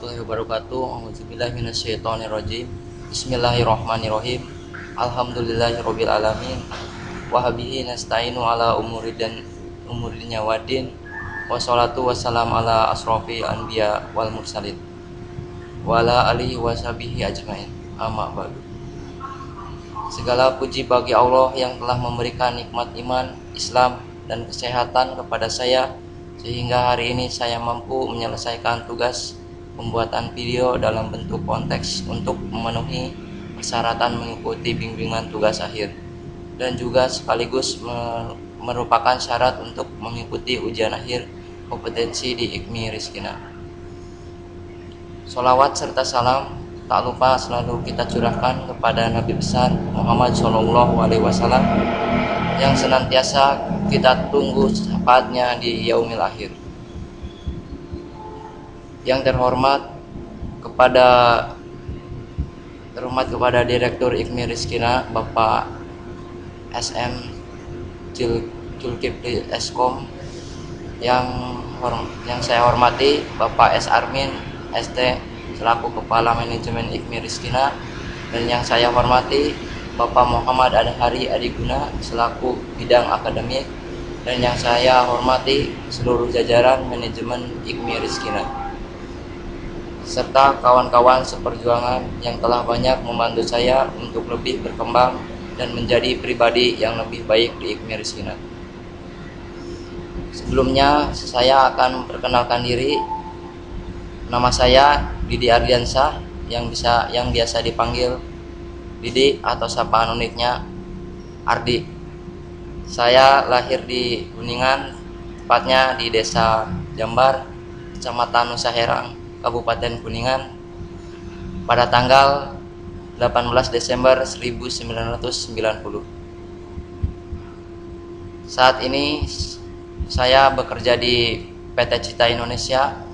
warahmatullahi wabarakatuh. A'udzubillahi minasyaitonirrajim. Bismillahirrahmanirrahim. Alhamdulillahirabbil alamin. Wa bihi nasta'inu ala umurinya waddin. Wassalatu wassalam ala asrofil anbiya wal mursalin. Wa ala alihi washabihi ajmain. Amma ba'du. Segala puji bagi Allah yang telah memberikan nikmat iman, Islam, dan kesehatan kepada saya, sehingga hari ini saya mampu menyelesaikan tugas pembuatan video dalam bentuk konteks untuk memenuhi persyaratan mengikuti bimbingan tugas akhir, dan juga sekaligus merupakan syarat untuk mengikuti ujian akhir kompetensi di IKMI Rizkina. Sholawat serta salam tak lupa selalu kita curahkan kepada Nabi besar Muhammad SAW yang senantiasa kita tunggu syafaatnya di yaumil akhir. Yang terhormat kepada Direktur IKMI Rizkina Bapak SM Zulkifli Eskom, yang saya hormati Bapak S. Armin ST selaku Kepala Manajemen IKMI Rizkina, dan yang saya hormati Bapak Muhammad Adhari Adiguna selaku Bidang Akademik, dan yang saya hormati seluruh jajaran manajemen IKMI Rizkina, serta kawan-kawan seperjuangan yang telah banyak membantu saya untuk lebih berkembang dan menjadi pribadi yang lebih baik di IKMI Rizkina. Sebelumnya saya akan memperkenalkan diri. Nama saya Didi Ardiansyah yang biasa dipanggil Didi atau sapaan uniknya Ardi. Saya lahir di Kuningan, tepatnya di Desa Jambar, Kecamatan Nusa Herang, Kabupaten Kuningan, pada tanggal 18 Desember 1990. Saat ini saya bekerja di PT Cita Indonesia,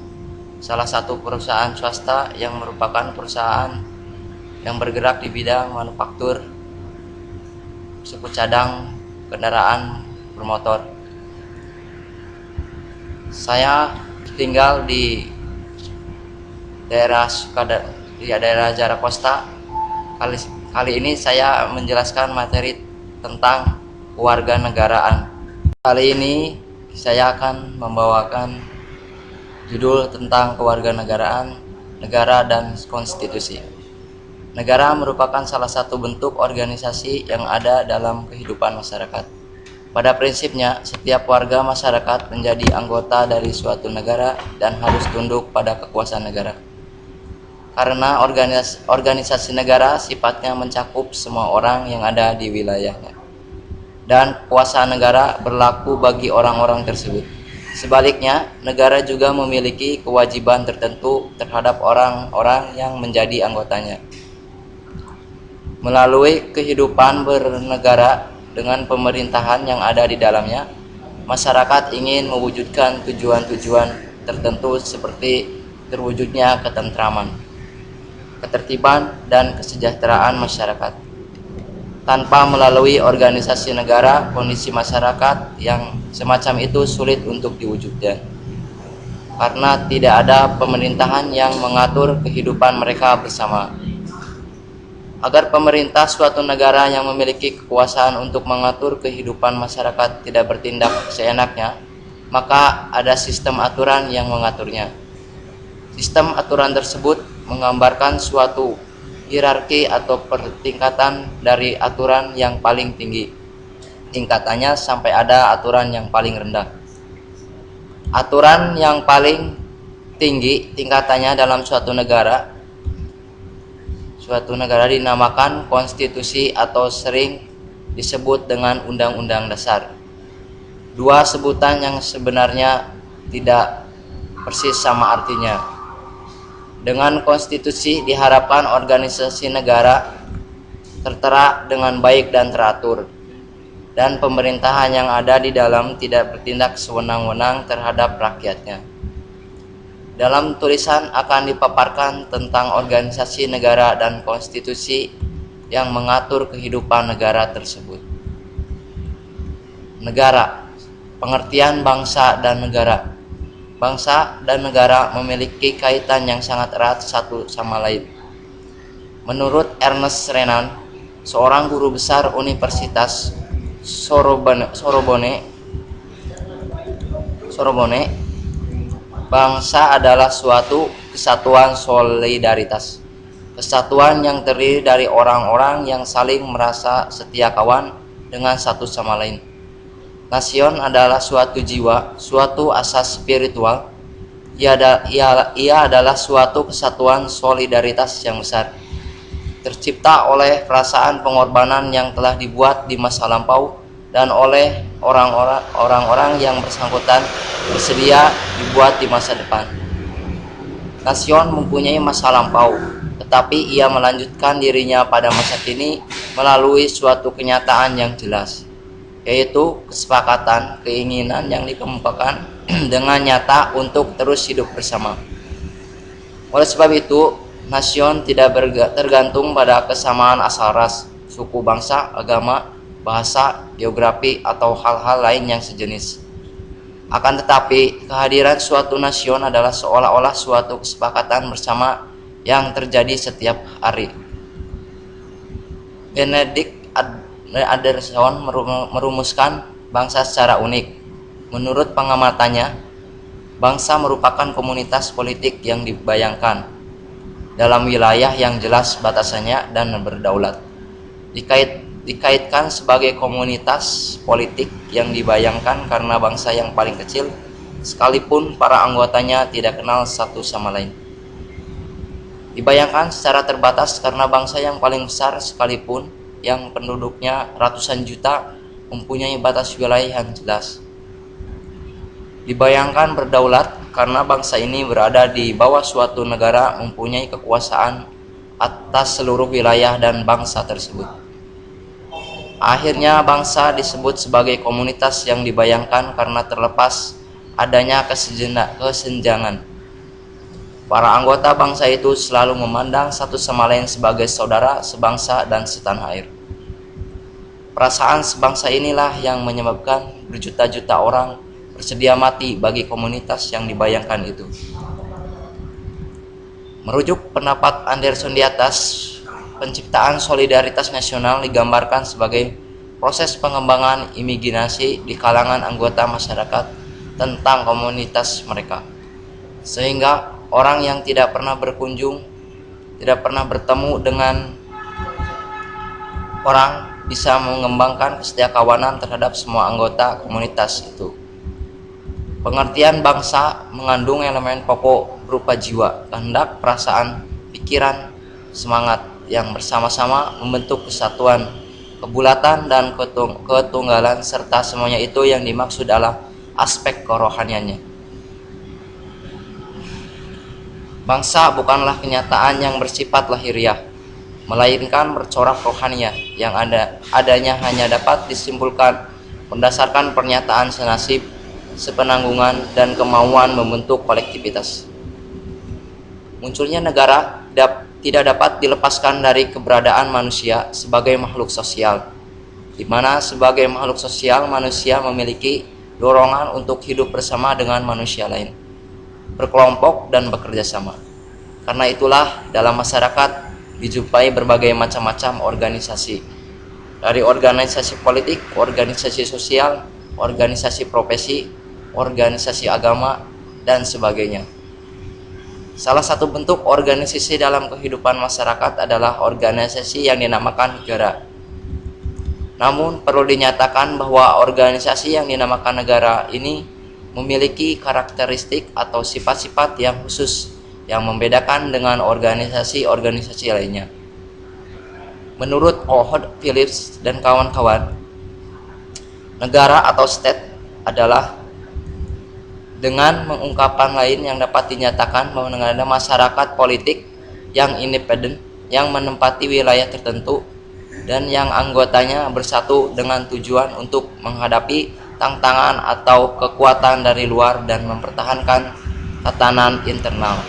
salah satu perusahaan swasta yang merupakan perusahaan yang bergerak di bidang manufaktur suku cadang kendaraan bermotor. Saya tinggal di daerah Jarakosta. Kali ini saya menjelaskan materi tentang kewarganegaraan. Kali ini saya akan membawakan judul tentang kewarganegaraan, negara dan konstitusi. Negara merupakan salah satu bentuk organisasi yang ada dalam kehidupan masyarakat. Pada prinsipnya, setiap warga masyarakat menjadi anggota dari suatu negara dan harus tunduk pada kekuasaan negara. Karena organisasi negara sifatnya mencakup semua orang yang ada di wilayahnya, dan kekuasaan negara berlaku bagi orang-orang tersebut. Sebaliknya, negara juga memiliki kewajiban tertentu terhadap orang-orang yang menjadi anggotanya. Melalui kehidupan bernegara dengan pemerintahan yang ada di dalamnya, masyarakat ingin mewujudkan tujuan-tujuan tertentu seperti terwujudnya ketentraman, ketertiban, dan kesejahteraan masyarakat. Tanpa melalui organisasi negara, kondisi masyarakat yang semacam itu sulit untuk diwujudkan, karena tidak ada pemerintahan yang mengatur kehidupan mereka bersama. Agar pemerintah suatu negara yang memiliki kekuasaan untuk mengatur kehidupan masyarakat tidak bertindak seenaknya, maka ada sistem aturan yang mengaturnya. Sistem aturan tersebut menggambarkan suatu hierarki atau pertingkatan dari aturan yang paling tinggi tingkatannya sampai ada aturan yang paling rendah. Aturan yang paling tinggi tingkatannya dalam suatu negara dinamakan konstitusi atau sering disebut dengan undang-undang dasar. Dua sebutan yang sebenarnya tidak persis sama artinya. Dengan konstitusi diharapkan organisasi negara tertera dengan baik dan teratur, dan pemerintahan yang ada di dalam tidak bertindak sewenang-wenang terhadap rakyatnya. Dalam tulisan akan dipaparkan tentang organisasi negara dan konstitusi yang mengatur kehidupan negara tersebut. Negara, pengertian bangsa dan negara. Bangsa dan negara memiliki kaitan yang sangat erat satu sama lain. Menurut Ernest Renan, seorang guru besar Universitas Sorbonne, bangsa adalah suatu kesatuan solidaritas. Kesatuan yang terdiri dari orang-orang yang saling merasa setia kawan dengan satu sama lain. Nasion adalah suatu jiwa, suatu asas spiritual. Ia adalah suatu kesatuan solidaritas yang besar, tercipta oleh perasaan pengorbanan yang telah dibuat di masa lampau dan oleh orang-orang yang bersangkutan bersedia dibuat di masa depan. Nasion mempunyai masa lampau, tetapi ia melanjutkan dirinya pada masa kini melalui suatu kenyataan yang jelas, yaitu kesepakatan keinginan yang dikemukakan dengan nyata untuk terus hidup bersama. Oleh sebab itu, nasion tidak tergantung pada kesamaan asal ras, suku, bangsa, agama, bahasa, geografi, atau hal-hal lain yang sejenis. Akan tetapi, kehadiran suatu nasion adalah seolah-olah suatu kesepakatan bersama yang terjadi setiap hari. Benedict Anderson merumuskan bangsa secara unik. Menurut pengamatannya, bangsa merupakan komunitas politik yang dibayangkan dalam wilayah yang jelas batasannya dan berdaulat. Dikaitkan sebagai komunitas politik yang dibayangkan karena bangsa yang paling kecil, sekalipun para anggotanya tidak kenal satu sama lain. Dibayangkan secara terbatas karena bangsa yang paling besar sekalipun, yang penduduknya ratusan juta, mempunyai batas wilayah yang jelas. Dibayangkan berdaulat karena bangsa ini berada di bawah suatu negara mempunyai kekuasaan atas seluruh wilayah dan bangsa tersebut. Akhirnya bangsa disebut sebagai komunitas yang dibayangkan karena terlepas adanya kesenjangan. Para anggota bangsa itu selalu memandang satu sama lain sebagai saudara, sebangsa, dan setanah air. Perasaan sebangsa inilah yang menyebabkan berjuta-juta orang bersedia mati bagi komunitas yang dibayangkan itu. Merujuk pendapat Anderson di atas, penciptaan solidaritas nasional digambarkan sebagai proses pengembangan imajinasi di kalangan anggota masyarakat tentang komunitas mereka, sehingga orang yang tidak pernah berkunjung, tidak pernah bertemu dengan orang bisa mengembangkan kesetiakawanan terhadap semua anggota komunitas itu. Pengertian bangsa mengandung elemen pokok berupa jiwa, kehendak, perasaan, pikiran, semangat yang bersama-sama membentuk kesatuan, kebulatan, dan ketunggalan, serta semuanya itu yang dimaksud adalah aspek kerohaniannya. Bangsa bukanlah kenyataan yang bersifat lahiriah, melainkan bercorak rohaniah yang adanya hanya dapat disimpulkan berdasarkan pernyataan senasib, sepenanggungan, dan kemauan membentuk kolektivitas. Munculnya negara tidak dapat dilepaskan dari keberadaan manusia sebagai makhluk sosial, di mana sebagai makhluk sosial manusia memiliki dorongan untuk hidup bersama dengan manusia lain, berkelompok, dan bekerja sama. Karena itulah dalam masyarakat dijumpai berbagai macam-macam organisasi, dari organisasi politik, organisasi sosial, organisasi profesi, organisasi agama, dan sebagainya. Salah satu bentuk organisasi dalam kehidupan masyarakat adalah organisasi yang dinamakan negara. Namun perlu dinyatakan bahwa organisasi yang dinamakan negara ini memiliki karakteristik atau sifat-sifat yang khusus yang membedakan dengan organisasi-organisasi lainnya. Menurut Ohod Phillips dan kawan-kawan, negara atau state adalah dengan mengungkapkan lain yang dapat dinyatakan bahwa ada masyarakat politik yang independen yang menempati wilayah tertentu dan yang anggotanya bersatu dengan tujuan untuk menghadapi tantangan atau kekuatan dari luar dan mempertahankan tatanan internal.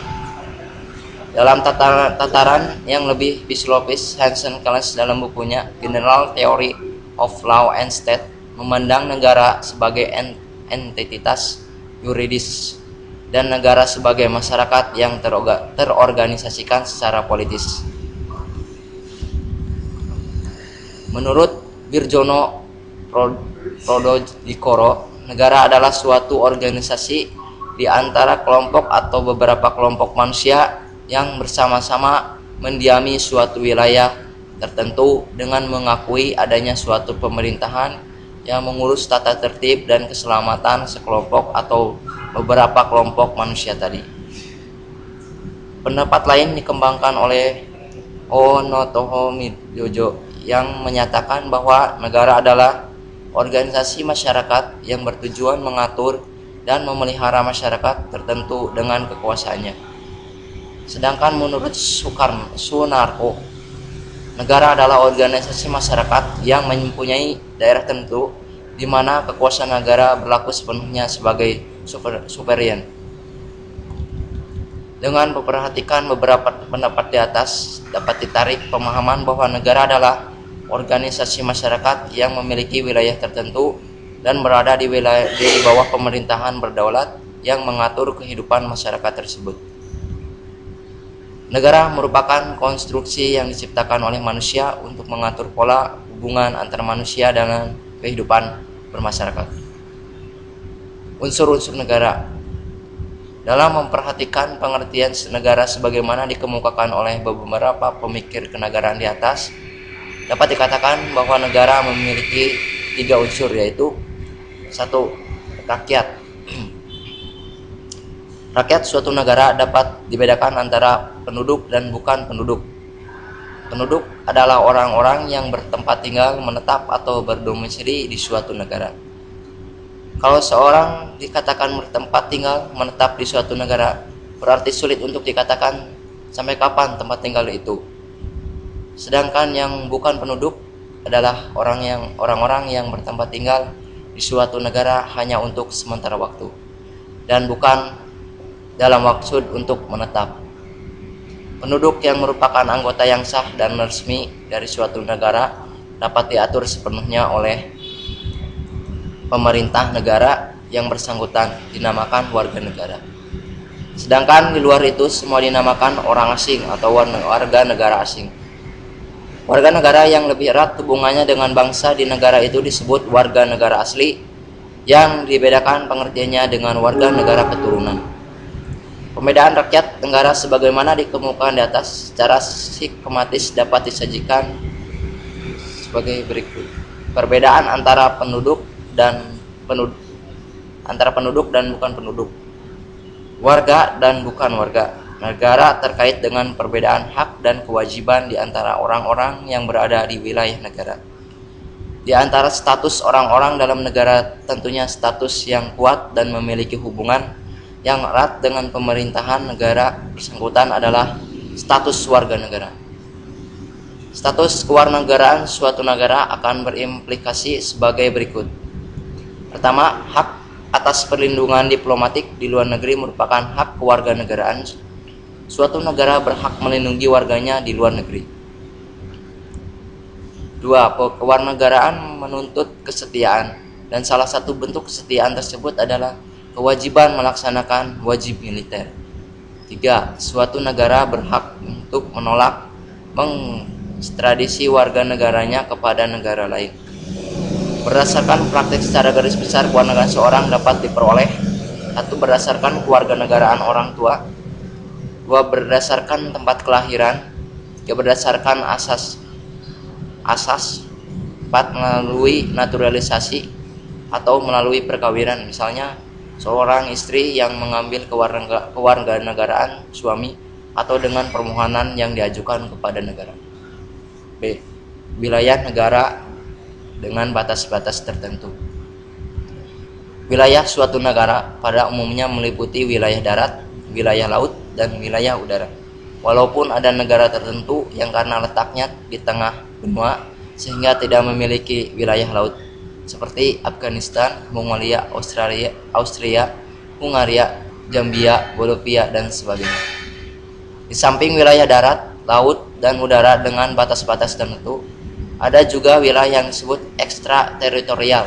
Dalam tataran yang lebih filosofis, Hansen Cles dalam bukunya General Theory of Law and State memandang negara sebagai entitas yuridis dan negara sebagai masyarakat yang terorganisasikan secara politis. Menurut Wirjono Prododikoro, negara adalah suatu organisasi di antara kelompok atau beberapa kelompok manusia yang bersama-sama mendiami suatu wilayah tertentu dengan mengakui adanya suatu pemerintahan yang mengurus tata tertib dan keselamatan sekelompok atau beberapa kelompok manusia tadi. Pendapat lain dikembangkan oleh Onotoho Midjojo yang menyatakan bahwa negara adalah organisasi masyarakat yang bertujuan mengatur dan memelihara masyarakat tertentu dengan kekuasaannya. Sedangkan menurut Sunarko, negara adalah organisasi masyarakat yang mempunyai daerah tertentu di mana kekuasaan negara berlaku sepenuhnya sebagai suveren. Dengan memperhatikan beberapa pendapat di atas, dapat ditarik pemahaman bahwa negara adalah organisasi masyarakat yang memiliki wilayah tertentu dan berada di bawah pemerintahan berdaulat yang mengatur kehidupan masyarakat tersebut. Negara merupakan konstruksi yang diciptakan oleh manusia untuk mengatur pola hubungan antar manusia dengan kehidupan bermasyarakat. Unsur-unsur negara. Dalam memperhatikan pengertian negara sebagaimana dikemukakan oleh beberapa pemikir kenegaraan di atas, dapat dikatakan bahwa negara memiliki 3 unsur, yaitu 1. Rakyat. Rakyat suatu negara dapat dibedakan antara penduduk dan bukan penduduk. Penduduk adalah orang-orang yang bertempat tinggal, menetap atau berdomisili di suatu negara. Kalau seorang dikatakan bertempat tinggal, menetap di suatu negara, berarti sulit untuk dikatakan sampai kapan tempat tinggal itu. Sedangkan yang bukan penduduk adalah orang-orang yang bertempat tinggal di suatu negara hanya untuk sementara waktu dan bukan dalam maksud untuk menetap. Penduduk yang merupakan anggota yang sah dan resmi dari suatu negara dapat diatur sepenuhnya oleh pemerintah negara yang bersangkutan, dinamakan warga negara. Sedangkan di luar itu semua dinamakan orang asing atau warga negara asing. Warga negara yang lebih erat hubungannya dengan bangsa di negara itu disebut warga negara asli, yang dibedakan pengertiannya dengan warga negara keturunan. Pembedaan rakyat negara sebagaimana dikemukakan di atas secara skematis dapat disajikan sebagai berikut. Perbedaan antara penduduk dan bukan penduduk. Warga dan bukan warga. Negara terkait dengan perbedaan hak dan kewajiban di antara orang-orang yang berada di wilayah negara. Di antara status orang-orang dalam negara tentunya status yang kuat dan memiliki hubungan yang erat dengan pemerintahan negara bersangkutan adalah status warga negara. Status kewarganegaraan suatu negara akan berimplikasi sebagai berikut. Pertama, hak atas perlindungan diplomatik di luar negeri merupakan hak kewarganegaraan. Suatu negara berhak melindungi warganya di luar negeri. 2. Kewarganegaraan menuntut kesetiaan, dan salah satu bentuk kesetiaan tersebut adalah kewajiban melaksanakan wajib militer. 3. Suatu negara berhak untuk menolak mengekstradisi warga negaranya kepada negara lain. Berdasarkan praktek secara garis besar, kewarganegaraan seorang dapat diperoleh 1. Berdasarkan kewarganegaraan orang tua. 2. Berdasarkan tempat kelahiran. 3. Berdasarkan asas. 4. Melalui naturalisasi atau melalui perkawinan, misalnya seorang istri yang mengambil kewarganegaraan suami atau dengan permohonan yang diajukan kepada negara. B. Wilayah negara dengan batas-batas tertentu. Wilayah suatu negara pada umumnya meliputi wilayah darat, wilayah laut, dan wilayah udara. Walaupun ada negara tertentu yang karena letaknya di tengah benua sehingga tidak memiliki wilayah laut, seperti Afghanistan, Mongolia, Austria, Hungaria, Zambia, Bolivia, dan sebagainya. Di samping wilayah darat, laut, dan udara dengan batas-batas tertentu, ada juga wilayah yang disebut ekstrateritorial,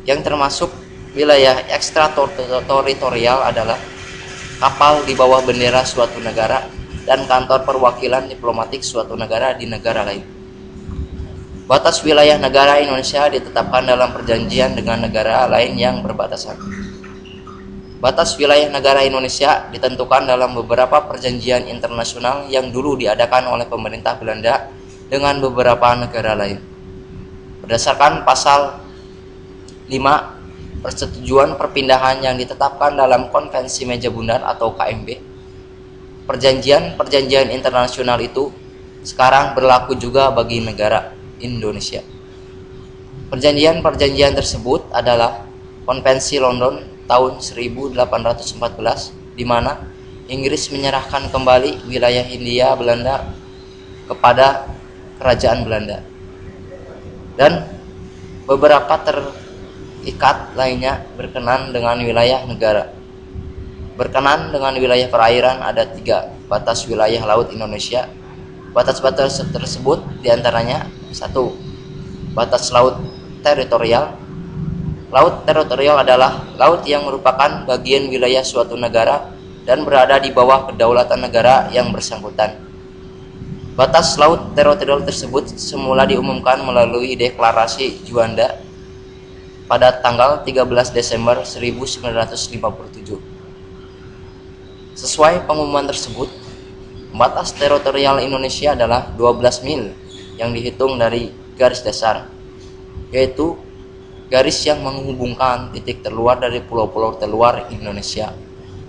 yang termasuk Wilayah ekstrateritorial adalah kapal di bawah bendera suatu negara dan kantor perwakilan diplomatik suatu negara di negara lain. Batas wilayah negara Indonesia ditetapkan dalam perjanjian dengan negara lain yang berbatasan. Batas wilayah negara Indonesia ditentukan dalam beberapa perjanjian internasional yang dulu diadakan oleh pemerintah Belanda dengan beberapa negara lain. Berdasarkan pasal 5 persetujuan perpindahan yang ditetapkan dalam Konvensi Meja Bundar atau KMB, perjanjian internasional itu sekarang berlaku juga bagi negara Indonesia. Perjanjian tersebut adalah Konvensi London tahun 1814, di mana Inggris menyerahkan kembali wilayah Hindia Belanda kepada Kerajaan Belanda, dan beberapa terikat lainnya berkenan dengan wilayah negara. Berkenan dengan wilayah perairan ada 3 batas wilayah laut Indonesia. Batas-batas tersebut diantaranya: 1. Batas laut teritorial. Laut teritorial adalah laut yang merupakan bagian wilayah suatu negara dan berada di bawah kedaulatan negara yang bersangkutan. Batas laut teritorial tersebut semula diumumkan melalui Deklarasi Juanda pada tanggal 13 Desember 1957. Sesuai pengumuman tersebut, batas teritorial Indonesia adalah 12 mil yang dihitung dari garis dasar, yaitu garis yang menghubungkan titik terluar dari pulau-pulau terluar Indonesia,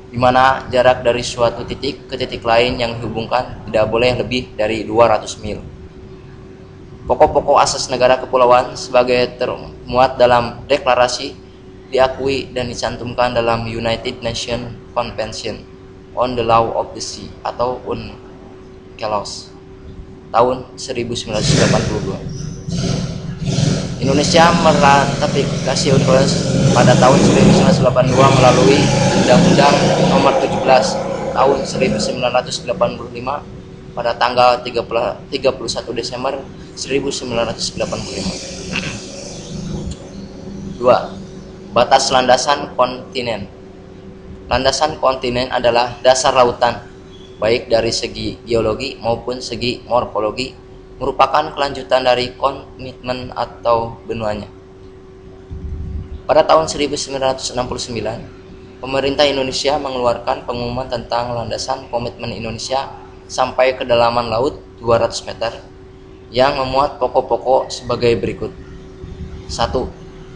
di mana jarak dari suatu titik ke titik lain yang dihubungkan tidak boleh lebih dari 200 mil. Pokok-pokok asas negara kepulauan sebagai termuat dalam deklarasi diakui dan dicantumkan dalam United Nations Convention on the Law of the Sea atau UNCLOS tahun 1982. Indonesia meratifikasi UNCLOS pada tahun 1982 melalui Undang-Undang Nomor 17 tahun 1985 pada tanggal 31 Desember 1985. 2. Batas landasan kontinen. Landasan kontinen adalah dasar lautan, baik dari segi geologi maupun segi morfologi, merupakan kelanjutan dari komitmen atau benuanya. Pada tahun 1969, pemerintah Indonesia mengeluarkan pengumuman tentang landasan komitmen Indonesia sampai kedalaman laut 200 meter yang memuat pokok-pokok sebagai berikut. 1.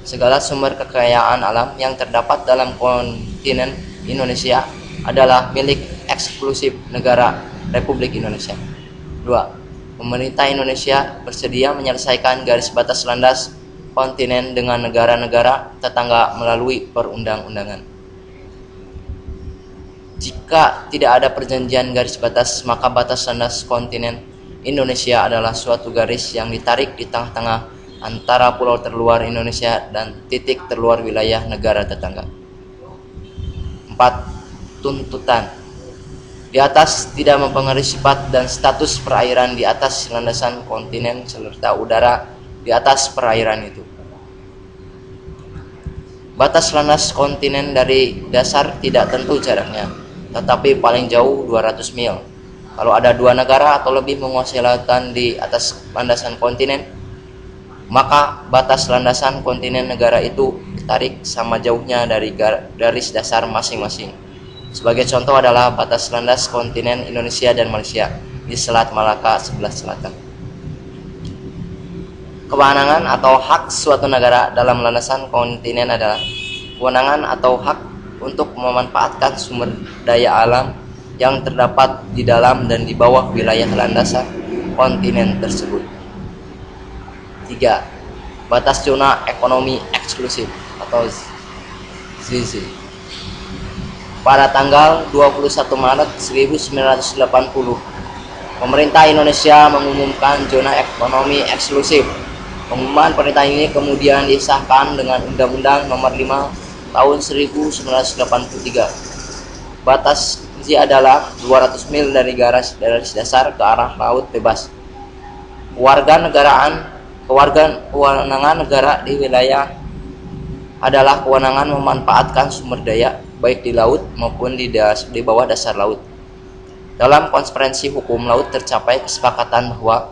Segala sumber kekayaan alam yang terdapat dalam kontinen Indonesia adalah milik eksklusif negara Republik Indonesia. 2. Pemerintah Indonesia bersedia menyelesaikan garis batas landas kontinen dengan negara-negara tetangga melalui perundang-undangan. Jika tidak ada perjanjian garis batas, maka batas landas kontinen Indonesia adalah suatu garis yang ditarik di tengah-tengah antara pulau terluar Indonesia dan titik terluar wilayah negara tetangga. 4. Tuntutan. Di atas tidak mempengaruhi sifat dan status perairan di atas landasan kontinen serta udara di atas perairan itu. Batas landas kontinen dari dasar tidak tentu jaraknya, tetapi paling jauh 200 mil. Kalau ada 2 negara atau lebih menguasai lautan di atas landasan kontinen, maka batas landasan kontinen negara itu ditarik sama jauhnya dari garis dasar masing-masing. Sebagai contoh adalah batas landas kontinen Indonesia dan Malaysia di Selat Malaka sebelah selatan. Kewenangan atau hak suatu negara dalam landasan kontinen adalah kewenangan atau hak untuk memanfaatkan sumber daya alam yang terdapat di dalam dan di bawah wilayah landasan kontinen tersebut. 3. Batas zona ekonomi eksklusif atau ZEE. Pada tanggal 21 Maret 1980, pemerintah Indonesia mengumumkan zona ekonomi eksklusif. Pengumuman perintah ini kemudian disahkan dengan Undang-Undang Nomor 5 Tahun 1983. Batas ZEE adalah 200 mil dari garis dasar ke arah laut bebas. Kewenangan negara di wilayah adalah kewenangan memanfaatkan sumber daya baik di laut maupun di bawah dasar laut. Dalam konferensi hukum laut tercapai kesepakatan bahwa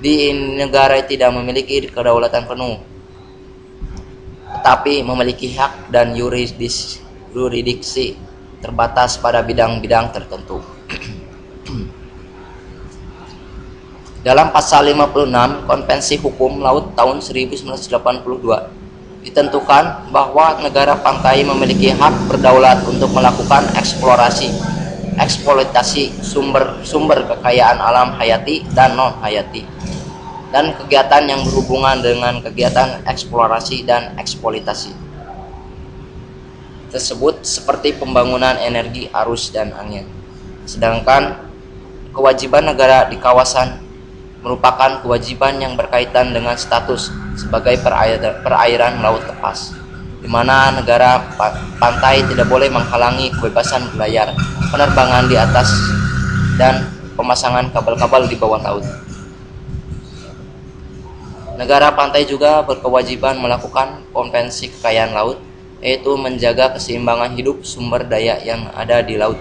di negara tidak memiliki kedaulatan penuh, tetapi memiliki hak dan yurisdiksi terbatas pada bidang-bidang tertentu. Dalam pasal 56 Konvensi Hukum Laut tahun 1982 ditentukan bahwa negara pantai memiliki hak berdaulat untuk melakukan eksploitasi sumber kekayaan alam hayati dan non hayati, dan kegiatan yang berhubungan dengan kegiatan eksplorasi dan eksploitasi tersebut seperti pembangunan energi arus dan angin. Sedangkan kewajiban negara di kawasan merupakan kewajiban yang berkaitan dengan status sebagai perairan laut lepas, di mana negara pantai tidak boleh menghalangi kebebasan berlayar, penerbangan di atas, dan pemasangan kabel-kabel di bawah laut. Negara pantai juga berkewajiban melakukan konvensi kekayaan laut, yaitu menjaga keseimbangan hidup sumber daya yang ada di laut.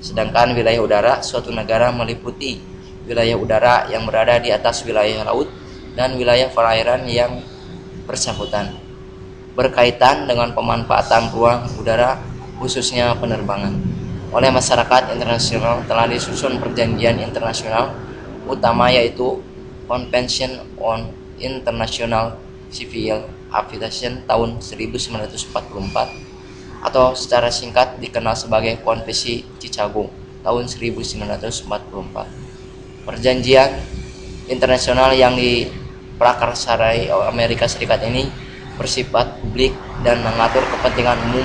Sedangkan wilayah udara suatu negara meliputi wilayah udara yang berada di atas wilayah laut dan wilayah perairan yang bersangkutan, berkaitan dengan pemanfaatan ruang udara khususnya penerbangan. Oleh masyarakat internasional telah disusun perjanjian internasional utama, yaitu Convention on International Civil Aviation tahun 1944 atau secara singkat dikenal sebagai Konvensi Chicago tahun 1944. Perjanjian internasional yang diprakarsarai Amerika Serikat ini bersifat publik dan mengatur kepentingan umum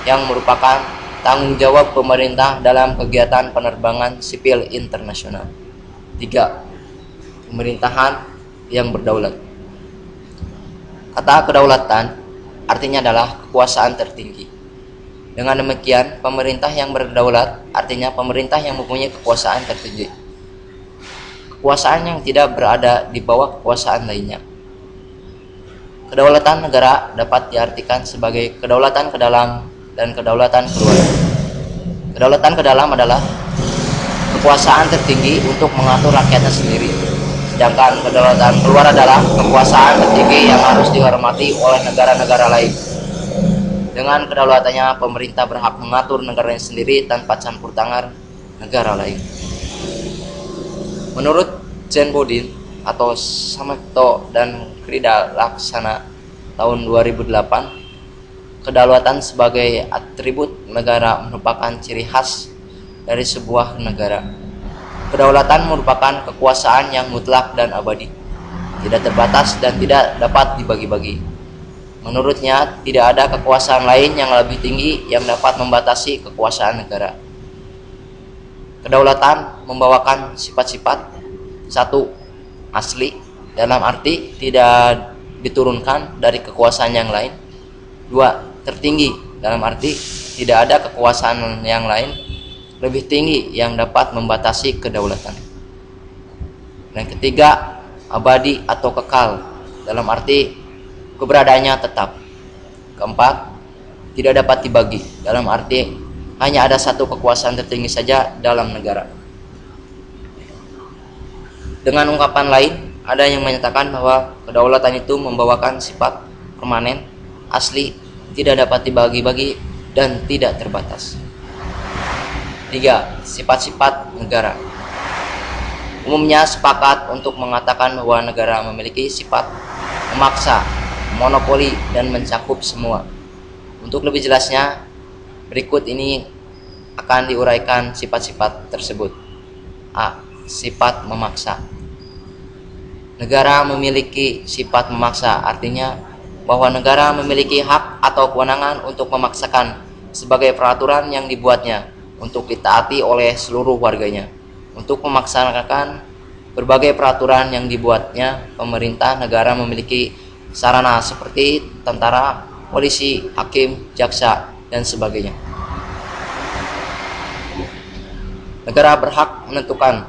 yang merupakan tanggung jawab pemerintah dalam kegiatan penerbangan sipil internasional. 3. Pemerintahan yang berdaulat. Kata kedaulatan artinya adalah kekuasaan tertinggi. Dengan demikian, pemerintah yang berdaulat artinya pemerintah yang mempunyai kekuasaan tertinggi, kekuasaan yang tidak berada di bawah kekuasaan lainnya. Kedaulatan negara dapat diartikan sebagai kedaulatan ke dalam dan kedaulatan keluar. Kedaulatan ke dalam adalah kekuasaan tertinggi untuk mengatur rakyatnya sendiri, sedangkan kedaulatan keluar adalah kekuasaan tertinggi yang harus dihormati oleh negara-negara lain. Dengan kedaulatannya, pemerintah berhak mengatur negaranya sendiri tanpa campur tangan negara lain. Menurut Jen Bodin atau Sameto dan Krida Laksana tahun 2008, kedaulatan sebagai atribut negara merupakan ciri khas dari sebuah negara. Kedaulatan merupakan kekuasaan yang mutlak dan abadi, tidak terbatas dan tidak dapat dibagi-bagi. Menurutnya, tidak ada kekuasaan lain yang lebih tinggi yang dapat membatasi kekuasaan negara. Kedaulatan membawakan sifat-sifat: 1. Asli, dalam arti tidak diturunkan dari kekuasaan yang lain. 2. Tertinggi, dalam arti tidak ada kekuasaan yang lain lebih tinggi yang dapat membatasi kedaulatan. Dan ketiga, abadi atau kekal, dalam arti keberadaannya tetap. Keempat, tidak dapat dibagi, dalam arti hanya ada satu kekuasaan tertinggi saja dalam negara. Dengan ungkapan lain, ada yang menyatakan bahwa kedaulatan itu membawakan sifat permanen, asli, tidak dapat dibagi-bagi, dan tidak terbatas. 3. Sifat-sifat negara. Umumnya sepakat untuk mengatakan bahwa negara memiliki sifat memaksa, monopoli, dan mencakup semua. Untuk lebih jelasnya, berikut ini akan diuraikan sifat-sifat tersebut. A. Sifat memaksa. Negara memiliki sifat memaksa, artinya bahwa negara memiliki hak atau kewenangan untuk memaksakan sebagai peraturan yang dibuatnya untuk ditaati oleh seluruh warganya. Untuk memaksanakan berbagai peraturan yang dibuatnya, pemerintah negara memiliki sarana seperti tentara, polisi, hakim, jaksa, dan sebagainya. Negara berhak menentukan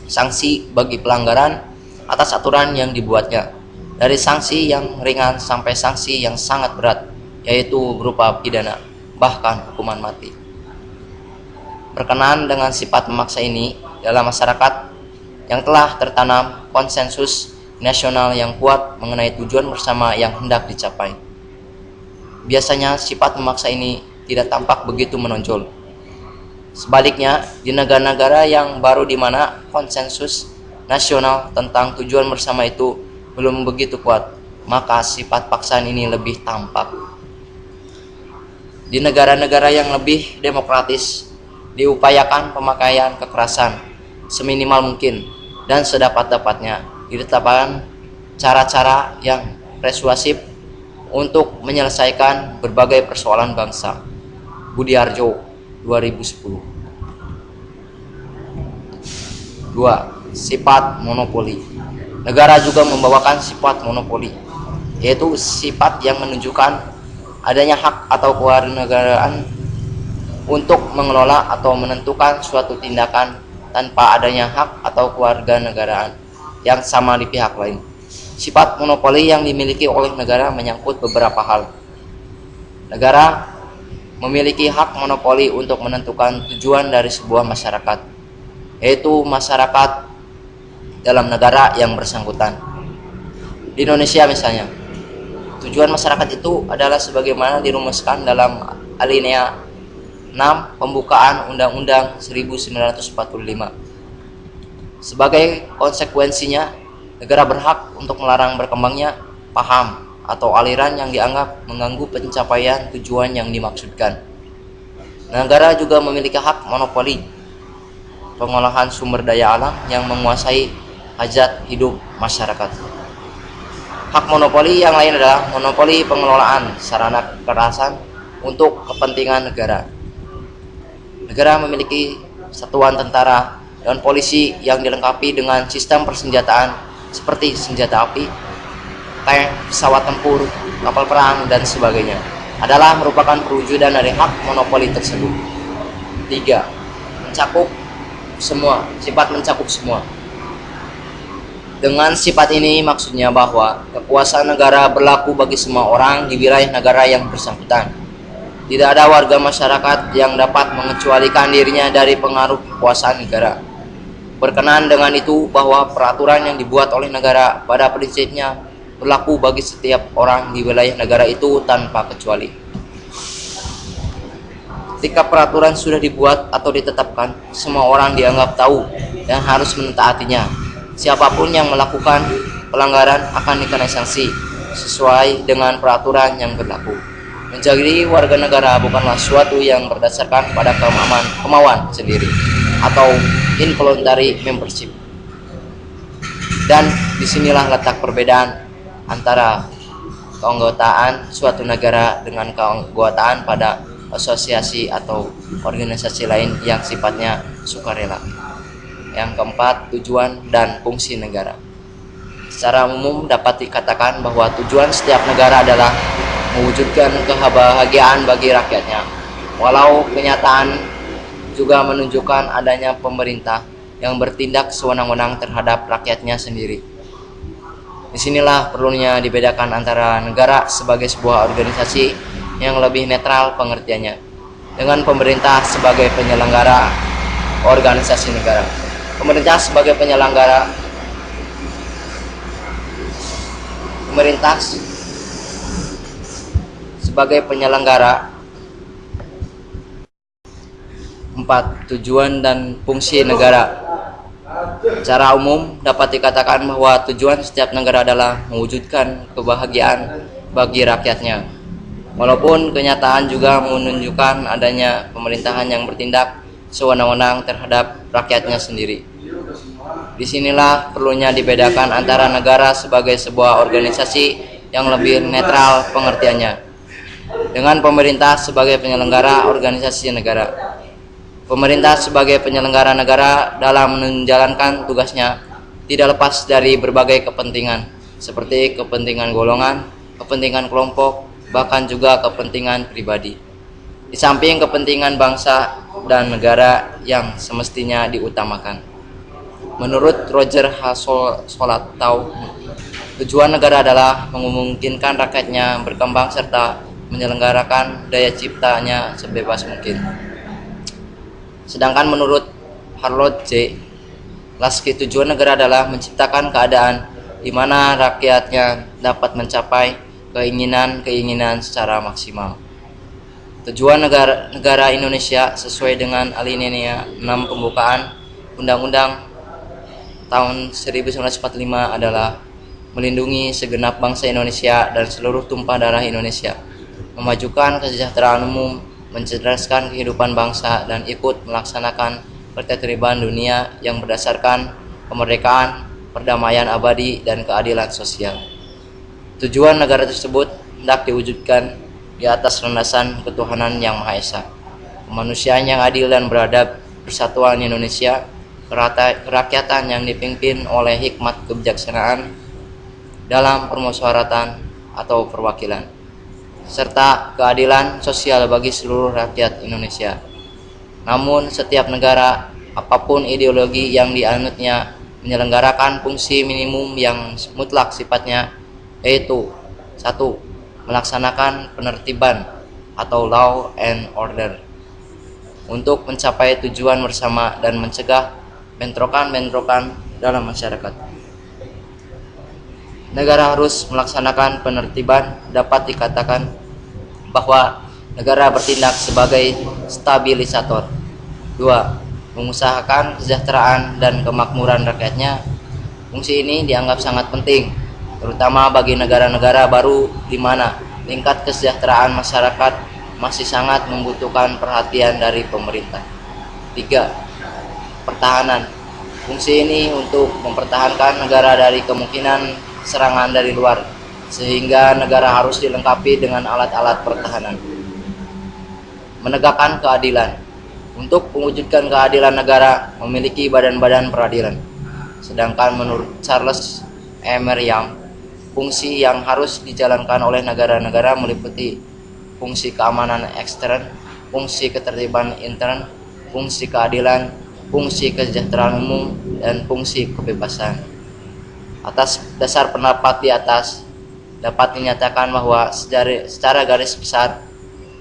sanksi bagi pelanggaran atas aturan yang dibuatnya. dari sanksi yang ringan sampai sanksi yang sangat berat, yaitu berupa pidana, bahkan hukuman mati. Berkenaan dengan sifat memaksa ini dalam masyarakat yang telah tertanam konsensus nasional yang kuat mengenai tujuan bersama yang hendak dicapai. Biasanya sifat memaksa ini tidak tampak begitu menonjol. Sebaliknya, di negara-negara yang baru di mana konsensus nasional tentang tujuan bersama itu belum begitu kuat, maka sifat paksaan ini lebih tampak. Di negara-negara yang lebih demokratis, diupayakan pemakaian kekerasan seminimal mungkin dan sedapat-dapatnya ditetapkan cara-cara yang persuasif untuk menyelesaikan berbagai persoalan bangsa. Budiarjo 2010. 2. Sifat monopoli. Negara juga membawakan sifat monopoli, yaitu sifat yang menunjukkan adanya hak atau kewarganegaraan untuk mengelola atau menentukan suatu tindakan tanpa adanya hak atau kewarganegaraan yang sama di pihak lain. Sifat monopoli yang dimiliki oleh negara menyangkut beberapa hal. Negara memiliki hak monopoli untuk menentukan tujuan dari sebuah masyarakat, yaitu masyarakat dalam negara yang bersangkutan. Di Indonesia misalnya, tujuan masyarakat itu adalah sebagaimana dirumuskan dalam alinea 6 pembukaan Undang-Undang 1945. Sebagai konsekuensinya, negara berhak untuk melarang berkembangnya paham atau aliran yang dianggap mengganggu pencapaian tujuan yang dimaksudkan. Negara juga memiliki hak monopoli pengolahan sumber daya alam yang menguasai hajat hidup masyarakat. Hak monopoli yang lain adalah monopoli pengelolaan sarana kekerasan untuk kepentingan negara. Negara memiliki satuan tentara dan polisi yang dilengkapi dengan sistem persenjataan seperti senjata api, tank, pesawat tempur, kapal perang, dan sebagainya adalah merupakan perwujudan dari hak monopoli tersebut. 3. Mencakup semua, sifat mencakup semua. Dengan sifat ini maksudnya bahwa kekuasaan negara berlaku bagi semua orang di wilayah negara yang bersangkutan. Tidak ada warga masyarakat yang dapat mengecualikan dirinya dari pengaruh kekuasaan negara. Berkenaan dengan itu bahwa peraturan yang dibuat oleh negara pada prinsipnya berlaku bagi setiap orang di wilayah negara itu tanpa kecuali. Ketika peraturan sudah dibuat atau ditetapkan, semua orang dianggap tahu dan harus mentaatinya. Siapapun yang melakukan pelanggaran akan dikenai sanksi sesuai dengan peraturan yang berlaku. Menjadi warga negara bukanlah suatu yang berdasarkan pada kemauan sendiri atau involuntary membership. Dan disinilah letak perbedaan antara keanggotaan suatu negara dengan keanggotaan pada asosiasi atau organisasi lain yang sifatnya sukarela. Yang keempat, tujuan dan fungsi negara. Secara umum dapat dikatakan bahwa tujuan setiap negara adalah mewujudkan kebahagiaan bagi rakyatnya. Walau kenyataan juga menunjukkan adanya pemerintah yang bertindak sewenang-wenang terhadap rakyatnya sendiri. Disinilah perlunya dibedakan antara negara sebagai sebuah organisasi yang lebih netral pengertiannya dengan pemerintah sebagai penyelenggara organisasi negara. Pemerintah sebagai penyelenggara sebagai penyelenggara. 4. Tujuan dan fungsi negara. Secara umum dapat dikatakan bahwa tujuan setiap negara adalah mewujudkan kebahagiaan bagi rakyatnya. Walaupun kenyataan juga menunjukkan adanya pemerintahan yang bertindak sewenang-wenang terhadap rakyatnya sendiri. Disinilah perlunya dibedakan antara negara sebagai sebuah organisasi yang lebih netral pengertiannya dengan pemerintah sebagai penyelenggara organisasi negara. Pemerintah sebagai penyelenggara negara dalam menjalankan tugasnya tidak lepas dari berbagai kepentingan seperti kepentingan golongan, kepentingan kelompok, bahkan juga kepentingan pribadi. Di samping kepentingan bangsa dan negara yang semestinya diutamakan. Menurut Roger H. Scholatow, Tujuan negara adalah memungkinkan rakyatnya berkembang serta menyelenggarakan daya ciptanya sebebas mungkin. Sedangkan menurut Harold J. Lasky, tujuan negara adalah menciptakan keadaan di mana rakyatnya dapat mencapai keinginan-keinginan secara maksimal. Tujuan negara Indonesia sesuai dengan alinea 6 pembukaan Undang-Undang tahun 1945 adalah melindungi segenap bangsa Indonesia dan seluruh tumpah darah Indonesia, memajukan kesejahteraan umum, mencerdaskan kehidupan bangsa, dan ikut melaksanakan ketertiban dunia yang berdasarkan kemerdekaan, perdamaian abadi, dan keadilan sosial. Tujuan negara tersebut hendak diwujudkan di atas landasan ketuhanan yang Maha Esa, kemanusiaan yang adil dan beradab, persatuan Indonesia, kerakyatan yang dipimpin oleh hikmat kebijaksanaan dalam permusyawaratan atau perwakilan, serta keadilan sosial bagi seluruh rakyat Indonesia. Namun setiap negara, apapun ideologi yang dianutnya, menyelenggarakan fungsi minimum yang mutlak sifatnya, yaitu 1. Melaksanakan penertiban atau law and order untuk mencapai tujuan bersama dan mencegah bentrokan-bentrokan dalam masyarakat. Negara harus melaksanakan penertiban. Dapat dikatakan bahwa negara bertindak sebagai stabilisator. 2. Mengusahakan kesejahteraan dan kemakmuran rakyatnya. Fungsi ini dianggap sangat penting, terutama bagi negara-negara baru di mana tingkat kesejahteraan masyarakat masih sangat membutuhkan perhatian dari pemerintah. 3. Pertahanan. Fungsi ini untuk mempertahankan negara dari kemungkinan serangan dari luar, sehingga negara harus dilengkapi dengan alat-alat pertahanan. Menegakkan keadilan. Untuk mewujudkan keadilan, negara memiliki badan-badan peradilan. Sedangkan menurut Charles Emer Young, fungsi yang harus dijalankan oleh negara-negara meliputi fungsi keamanan ekstern, fungsi ketertiban intern, fungsi keadilan, fungsi kesejahteraan umum, dan fungsi kebebasan. Atas dasar pendapat di atas, dapat dinyatakan bahwa secara garis besar,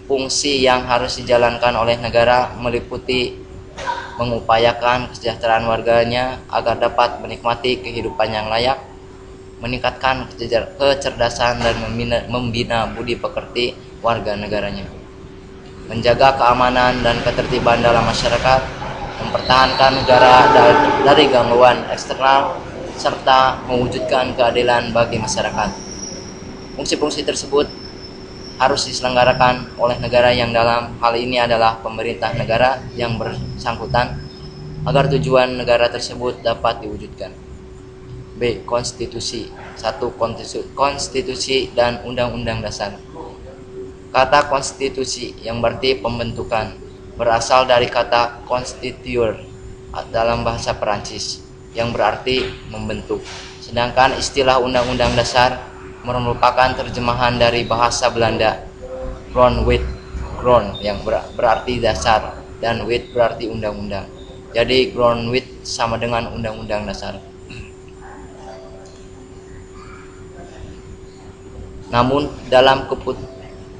fungsi yang harus dijalankan oleh negara meliputi mengupayakan kesejahteraan warganya agar dapat menikmati kehidupan yang layak, meningkatkan kecerdasan dan membina budi pekerti warga negaranya, menjaga keamanan dan ketertiban dalam masyarakat, mempertahankan negara dari gangguan eksternal, serta mewujudkan keadilan bagi masyarakat. Fungsi-fungsi tersebut harus diselenggarakan oleh negara yang dalam hal ini adalah pemerintah negara yang bersangkutan agar tujuan negara tersebut dapat diwujudkan. B. Konstitusi. 1. Konstitusi dan Undang-Undang Dasar. Kata konstitusi yang berarti pembentukan berasal dari kata constituer dalam bahasa Perancis yang berarti membentuk. Sedangkan istilah Undang-Undang Dasar merupakan terjemahan dari bahasa Belanda grondwet, grond yang berarti dasar dan wet berarti undang-undang. Jadi grondwet sama dengan Undang-Undang Dasar. Namun dalam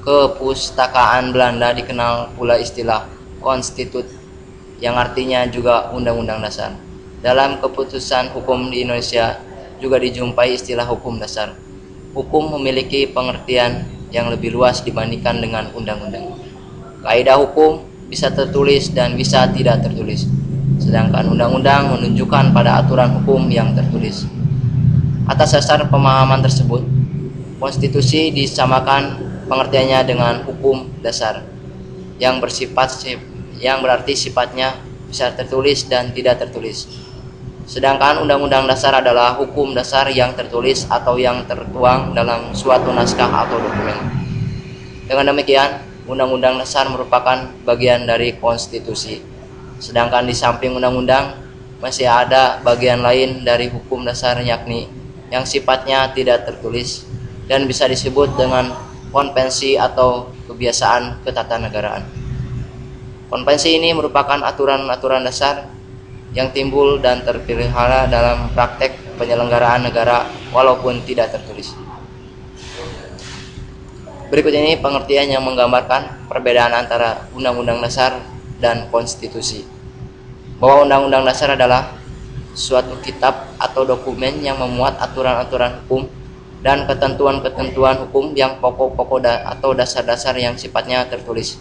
kepustakaan Belanda dikenal pula istilah konstitut yang artinya juga Undang-Undang Dasar. Dalam keputusan hukum di Indonesia juga dijumpai istilah hukum dasar. Hukum memiliki pengertian yang lebih luas dibandingkan dengan undang-undang. Kaidah hukum bisa tertulis dan bisa tidak tertulis, sedangkan undang-undang menunjukkan pada aturan hukum yang tertulis. Atas dasar pemahaman tersebut, konstitusi disamakan pengertiannya dengan hukum dasar yang berarti sifatnya bisa tertulis dan tidak tertulis. Sedangkan Undang-Undang Dasar adalah hukum dasar yang tertulis atau yang tertuang dalam suatu naskah atau dokumen. Dengan demikian, Undang-Undang Dasar merupakan bagian dari konstitusi. Sedangkan di samping undang-undang, masih ada bagian lain dari hukum dasar, yakni yang sifatnya tidak tertulis dan bisa disebut dengan konvensi atau kebiasaan ketatanegaraan. Konvensi ini merupakan aturan-aturan dasar yang timbul dan terpelihara dalam praktek penyelenggaraan negara walaupun tidak tertulis. Berikut ini pengertian yang menggambarkan perbedaan antara Undang-Undang Dasar dan Konstitusi. Bahwa Undang-Undang Dasar adalah suatu kitab atau dokumen yang memuat aturan-aturan hukum dan ketentuan-ketentuan hukum yang pokok-pokok atau dasar-dasar yang sifatnya tertulis,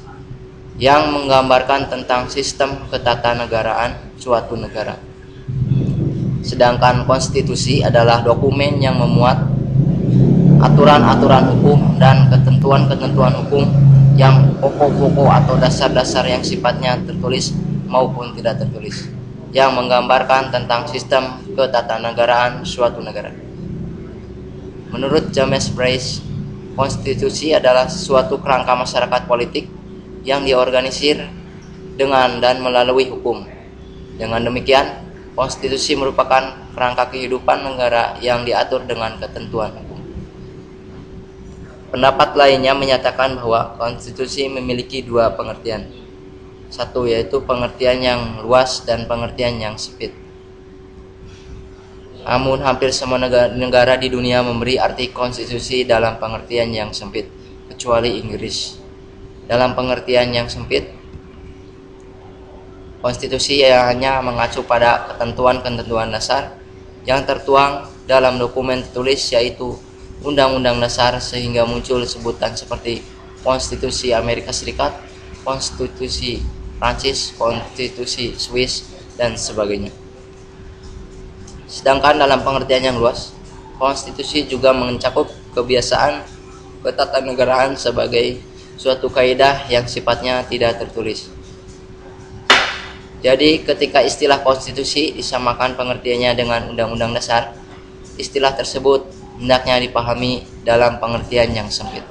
yang menggambarkan tentang sistem ketatanegaraan suatu negara. Sedangkan konstitusi adalah dokumen yang memuat aturan-aturan hukum dan ketentuan-ketentuan hukum yang pokok-pokok atau dasar-dasar yang sifatnya tertulis maupun tidak tertulis, yang menggambarkan tentang sistem ketatanegaraan suatu negara. Menurut James Bryce, konstitusi adalah suatu kerangka masyarakat politik yang diorganisir dengan dan melalui hukum. Dengan demikian, konstitusi merupakan kerangka kehidupan negara yang diatur dengan ketentuan hukum. Pendapat lainnya menyatakan bahwa konstitusi memiliki dua pengertian. Satu yaitu pengertian yang luas dan pengertian yang sempit. Namun hampir semua negara di dunia memberi arti konstitusi dalam pengertian yang sempit, kecuali Inggris. Dalam pengertian yang sempit, konstitusi hanya mengacu pada ketentuan-ketentuan dasar yang tertuang dalam dokumen tertulis, yaitu Undang-Undang Dasar, sehingga muncul sebutan seperti Konstitusi Amerika Serikat, Konstitusi Prancis, Konstitusi Swiss, dan sebagainya. Sedangkan dalam pengertian yang luas, konstitusi juga mencakup kebiasaan ketatanegaraan sebagai suatu kaidah yang sifatnya tidak tertulis. Jadi ketika istilah konstitusi disamakan pengertiannya dengan undang-undang dasar, istilah tersebut hendaknya dipahami dalam pengertian yang sempit.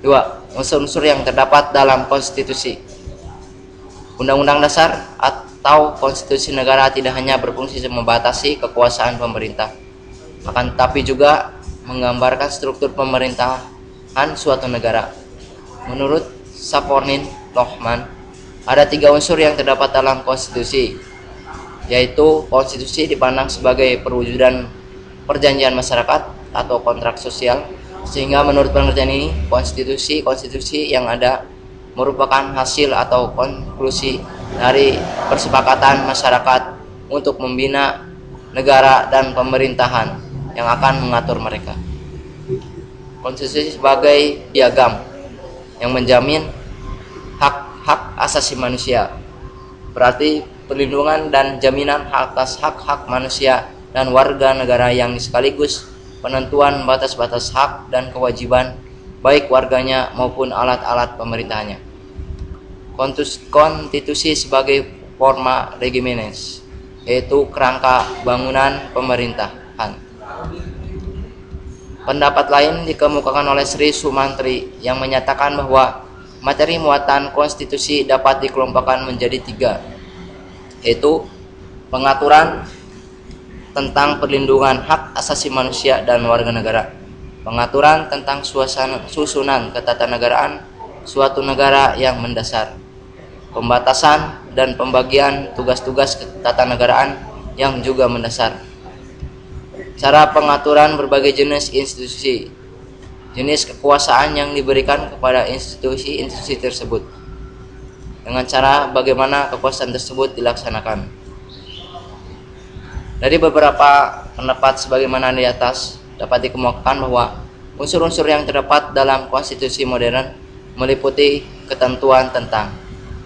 2. Unsur-unsur yang terdapat dalam konstitusi. Undang-undang dasar atau konstitusi negara tidak hanya berfungsi membatasi kekuasaan pemerintah, akan tetapi juga menggambarkan struktur pemerintahan suatu negara. Menurut Sapornin Lohman, ada 3 unsur yang terdapat dalam konstitusi, yaitu konstitusi dipandang sebagai perwujudan perjanjian masyarakat atau kontrak sosial, sehingga menurut pengertian ini konstitusi yang ada merupakan hasil atau konklusi dari persepakatan masyarakat untuk membina negara dan pemerintahan yang akan mengatur mereka. Konstitusi sebagai piagam yang menjamin hak-hak asasi manusia, berarti perlindungan dan jaminan atas hak-hak manusia dan warga negara, yang sekaligus penentuan batas-batas hak dan kewajiban baik warganya maupun alat-alat pemerintahannya. Konstitusi sebagai forma regimenes, yaitu kerangka bangunan pemerintahan. Pendapat lain dikemukakan oleh Sri Sumantri yang menyatakan bahwa materi muatan konstitusi dapat dikelompokkan menjadi 3, yaitu pengaturan tentang perlindungan hak asasi manusia dan warga negara, pengaturan tentang susunan ketatanegaraan suatu negara yang mendasar, pembatasan dan pembagian tugas-tugas ketatanegaraan yang juga mendasar, cara pengaturan berbagai jenis institusi, jenis kekuasaan yang diberikan kepada institusi-institusi tersebut, dengan cara bagaimana kekuasaan tersebut dilaksanakan. Dari beberapa pendapat sebagaimana di atas, dapat dikemukakan bahwa unsur-unsur yang terdapat dalam konstitusi modern meliputi ketentuan tentang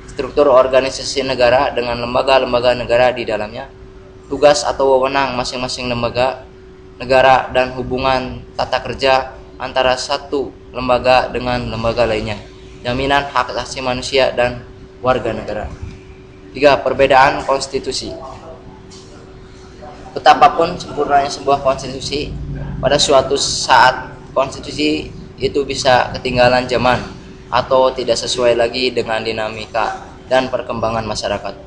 struktur organisasi negara dengan lembaga-lembaga negara di dalamnya, tugas atau wewenang masing-masing lembaga negara, dan hubungan tata kerja antara satu lembaga dengan lembaga lainnya, jaminan hak asasi manusia dan warga negara. 3. Perbedaan konstitusi. Betapapun sempurnanya sebuah konstitusi, pada suatu saat konstitusi itu bisa ketinggalan zaman atau tidak sesuai lagi dengan dinamika dan perkembangan masyarakat.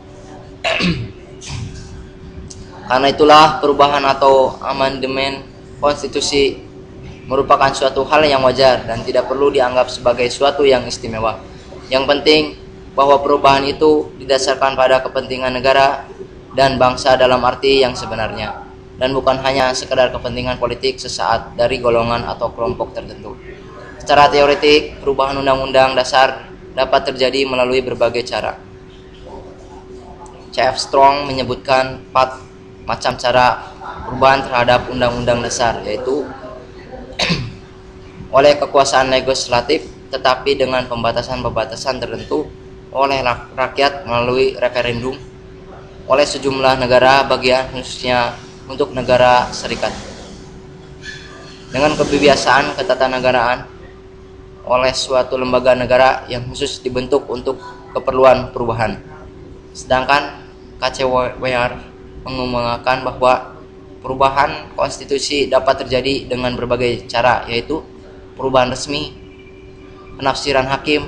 Karena itulah perubahan atau amandemen konstitusi merupakan suatu hal yang wajar dan tidak perlu dianggap sebagai suatu yang istimewa. Yang penting bahwa perubahan itu didasarkan pada kepentingan negara dan bangsa dalam arti yang sebenarnya. dan bukan hanya sekedar kepentingan politik sesaat dari golongan atau kelompok tertentu. Secara teoretik, perubahan undang-undang dasar dapat terjadi melalui berbagai cara. C.F. Strong menyebutkan 4 macam cara perubahan terhadap undang-undang dasar, yaitu oleh kekuasaan legislatif tetapi dengan pembatasan-pembatasan tertentu, oleh rakyat melalui referendum, oleh sejumlah negara bagian khususnya untuk negara serikat, dengan kebiasaan ketatanegaraan, oleh suatu lembaga negara yang khusus dibentuk untuk keperluan perubahan. Sedangkan K.C. Weyr mengumumkan bahwa perubahan konstitusi dapat terjadi dengan berbagai cara, yaitu perubahan resmi, penafsiran hakim,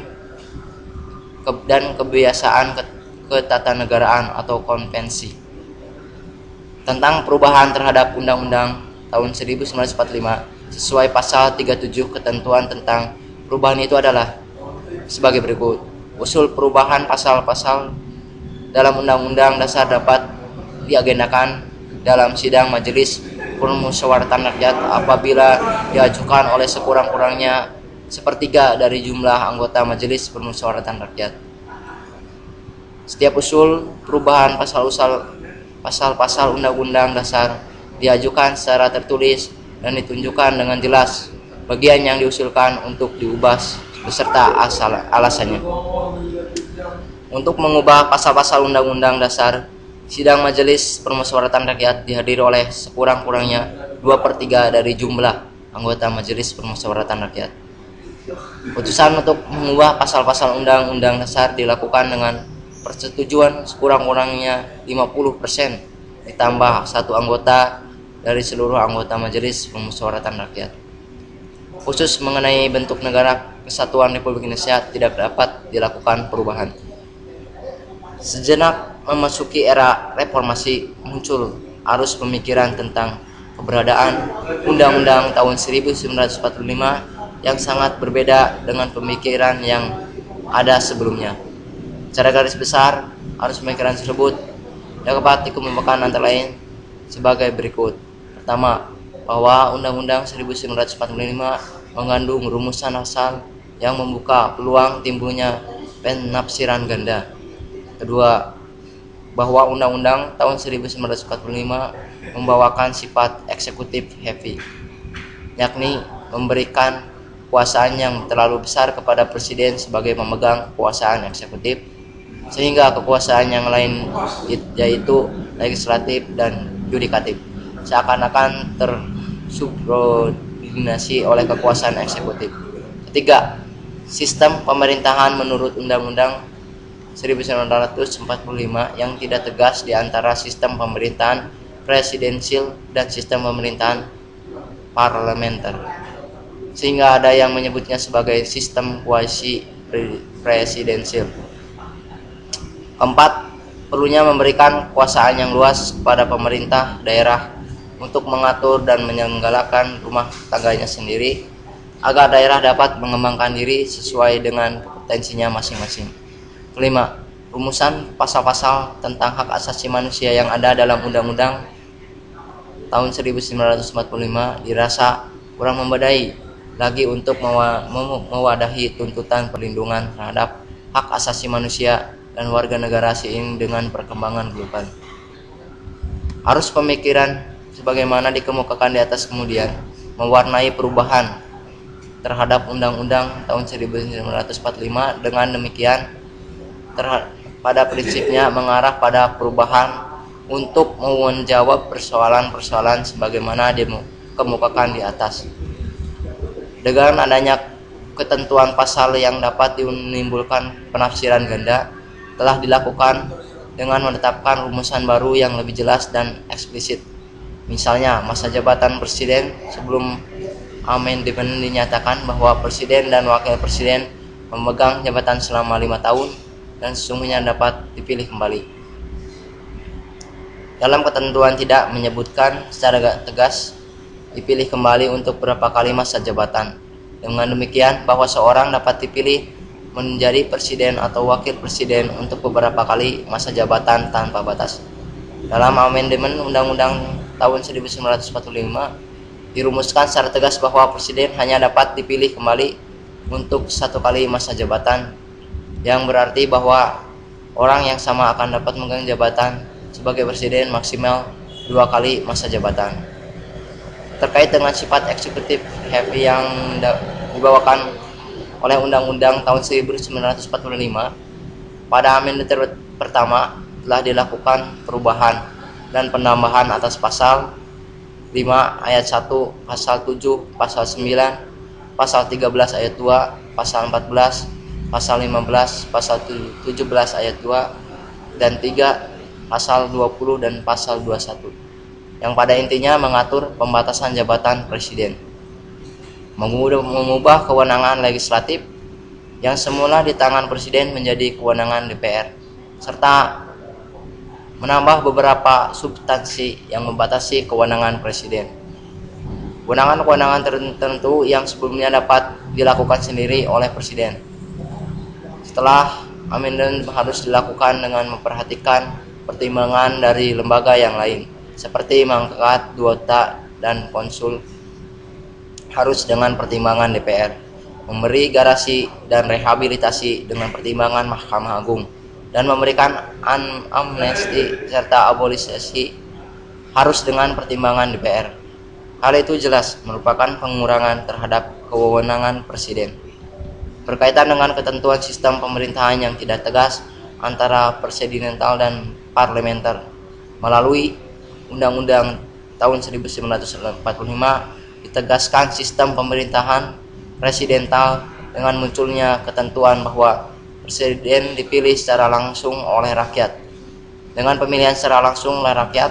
dan kebiasaan ketatanegaraan atau konvensi. Tentang perubahan terhadap Undang-Undang tahun 1945 sesuai pasal 37, ketentuan tentang perubahan itu adalah sebagai berikut. Usul perubahan pasal-pasal dalam Undang-Undang dasar dapat diagendakan dalam sidang Majelis Permusyawaratan Rakyat apabila diajukan oleh sekurang-kurangnya sepertiga dari jumlah anggota Majelis Permusyawaratan Rakyat. Setiap usul perubahan pasal-pasal Undang-Undang dasar diajukan secara tertulis dan ditunjukkan dengan jelas bagian yang diusulkan untuk diubah beserta alasannya. Untuk mengubah pasal-pasal Undang-Undang dasar, sidang Majelis Permusyawaratan Rakyat dihadiri oleh sekurang-kurangnya 2/3 dari jumlah anggota Majelis Permusyawaratan Rakyat. Putusan untuk mengubah pasal-pasal Undang-Undang dasar dilakukan dengan persetujuan sekurang-kurangnya 50% ditambah 1 anggota dari seluruh anggota Majelis Permusyawaratan Rakyat. Khusus mengenai bentuk negara kesatuan Republik Indonesia tidak dapat dilakukan perubahan. Sejenak memasuki era reformasi, muncul arus pemikiran tentang keberadaan Undang-Undang tahun 1945 yang sangat berbeda dengan pemikiran yang ada sebelumnya. Secara garis besar, arus pemikiran tersebut dapat dikemukakan antara lain sebagai berikut. Pertama, bahwa Undang-Undang 1945 mengandung rumusan asal yang membuka peluang timbulnya penafsiran ganda. Kedua, bahwa Undang-Undang tahun 1945 membawakan sifat eksekutif heavy, yakni memberikan kekuasaan yang terlalu besar kepada presiden sebagai pemegang kekuasaan eksekutif, sehingga kekuasaan yang lain yaitu legislatif dan yudikatif seakan-akan tersubordinasi oleh kekuasaan eksekutif. Ketiga, sistem pemerintahan menurut Undang-Undang 1945 yang tidak tegas di antara sistem pemerintahan presidensial dan sistem pemerintahan parlementer, sehingga ada yang menyebutnya sebagai sistem kuasi presidensial. Keempat, perlunya memberikan kekuasaan yang luas kepada pemerintah daerah untuk mengatur dan menyelenggarakan rumah tangganya sendiri agar daerah dapat mengembangkan diri sesuai dengan kompetensinya masing-masing. Kelima, rumusan pasal-pasal tentang hak asasi manusia yang ada dalam Undang-Undang tahun 1945 dirasa kurang memadai lagi untuk mewadahi tuntutan perlindungan terhadap hak asasi manusia dan warga negara seiring dengan perkembangan global. Arus pemikiran sebagaimana dikemukakan di atas kemudian mewarnai perubahan terhadap Undang-Undang tahun 1945. Dengan demikian, pada prinsipnya mengarah pada perubahan untuk menjawab persoalan-persoalan sebagaimana dikemukakan di atas. Dengan adanya ketentuan pasal yang dapat menimbulkan penafsiran ganda, telah dilakukan dengan menetapkan rumusan baru yang lebih jelas dan eksplisit. Misalnya, masa jabatan presiden sebelum amendement dinyatakan bahwa presiden dan wakil presiden memegang jabatan selama 5 tahun dan sesungguhnya dapat dipilih kembali. Dalam ketentuan tidak menyebutkan secara tegas dipilih kembali untuk berapa kali masa jabatan. Dengan demikian, bahwa seorang dapat dipilih menjadi presiden atau wakil presiden untuk beberapa kali masa jabatan tanpa batas. Dalam amendement Undang-Undang tahun 1945 dirumuskan secara tegas bahwa presiden hanya dapat dipilih kembali untuk 1 kali masa jabatan, yang berarti bahwa orang yang sama akan dapat memegang jabatan sebagai presiden maksimal 2 kali masa jabatan. Terkait dengan sifat eksekutif heavy yang dibawakan oleh Undang-Undang tahun 1945, pada amendement pertama telah dilakukan perubahan dan penambahan atas pasal 5 ayat 1, pasal 7, pasal 9, pasal 13 ayat 2, pasal 14, pasal 15, pasal 17 ayat 2 dan 3, pasal 20 dan pasal 21, yang pada intinya mengatur pembatasan jabatan presiden, mengubah kewenangan legislatif yang semula di tangan presiden menjadi kewenangan DPR, serta menambah beberapa substansi yang membatasi kewenangan presiden. Kewenangan-kewenangan tertentu yang sebelumnya dapat dilakukan sendiri oleh presiden. Setelah amendement harus dilakukan dengan memperhatikan pertimbangan dari lembaga yang lain, seperti mengangkat duta dan konsul, harus dengan pertimbangan DPR, memberi garasi dan rehabilitasi dengan pertimbangan Mahkamah Agung, dan memberikan amnesti serta abolisasi harus dengan pertimbangan DPR. Hal itu jelas merupakan pengurangan terhadap kewenangan presiden. Berkaitan dengan ketentuan sistem pemerintahan yang tidak tegas antara presidensial dan parlementer, melalui Undang-Undang tahun 1945 ditegaskan sistem pemerintahan presidensial dengan munculnya ketentuan bahwa presiden dipilih secara langsung oleh rakyat. Dengan pemilihan secara langsung oleh rakyat,